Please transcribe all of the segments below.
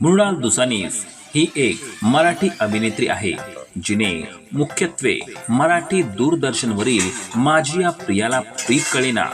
मृणाल दुसानीस ही एक मराठी अभिनेत्री आहे जिने मुख्यत्वे मराठी दूरदर्शनवरील माझी या प्रियाला प्रीत कळेना,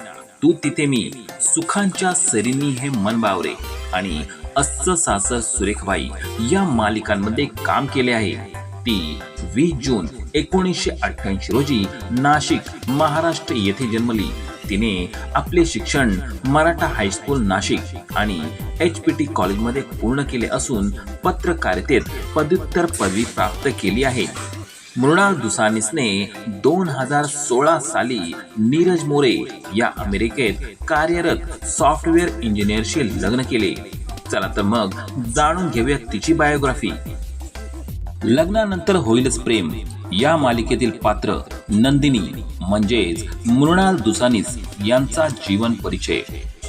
तू तिथे मी, सुखांच्या सरीनी हे मन बावरे आणि अस्स सासर सुरेखबाई या मालिकांमध्ये काम केले आहे. ती 20 जून 1988 रोजी नाशिक महाराष्ट्र येथे जन्मली. तिने आपले शिक्षण मराठा हायस्कूल नाशिक आणि HPT कॉलेजमध्ये पूर्ण केले असून पत्रकारितेत पदव्युत्तर पदवी प्राप्त केली आहे. मृणाल दुसानीसने 2016 साली नीरज मोरे या अमेरिकेत कार्यरत सॉफ्टवेअर इंजिनियरशी लग्न केले. चला तर मग जाणून घेऊया तिची बायोग्राफी. लग्नानंतर होईलच प्रेम या मालिकेतील पात्र नंदिनी म्हणजेच मृणाल दुसानीस यांचा जीवन परिचय.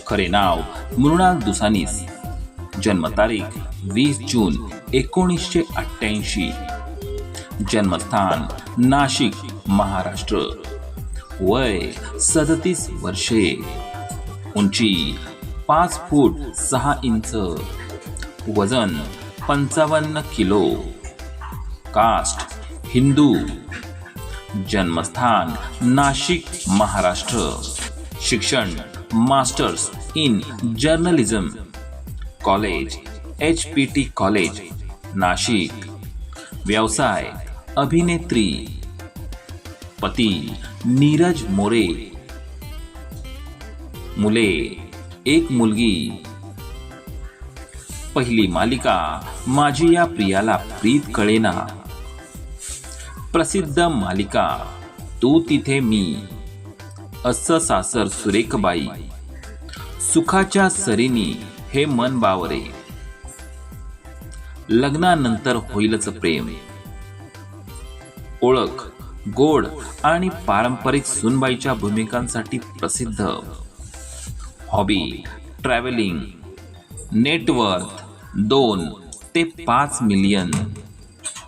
खरे नाव मृणाल दुसानीस. जन्मतारीख 20 जून 1988. जन्मस्थान नाशिक महाराष्ट्र. वय 37 वर्षे. उंची 5 फूट 6 इंच. वजन 55 किलो. कास्ट हिंदू. जन्मस्थान नाशिक महाराष्ट्र. शिक्षण masters in journalism. College HPT college Nashik. व्यवसाय अभिनेत्री. पती नीरज मोरे. मुले एक मुलगी. पहिली मालिका माझी या प्रियाला प्रीत कळेना. प्रसिद्ध मालिका तू तिथे मी, अस्स सासर सुरेखबाई, सुखाच्या सरीनी हे मन बावरे, लग्नानंतर होईलच प्रेम. ओळख गोड आणि पारंपरिक सुनबाईच्या भूमिकांसाठी प्रसिद्ध. Hobby travelling. नेटवर्थ 2 ते 5 मिलियन.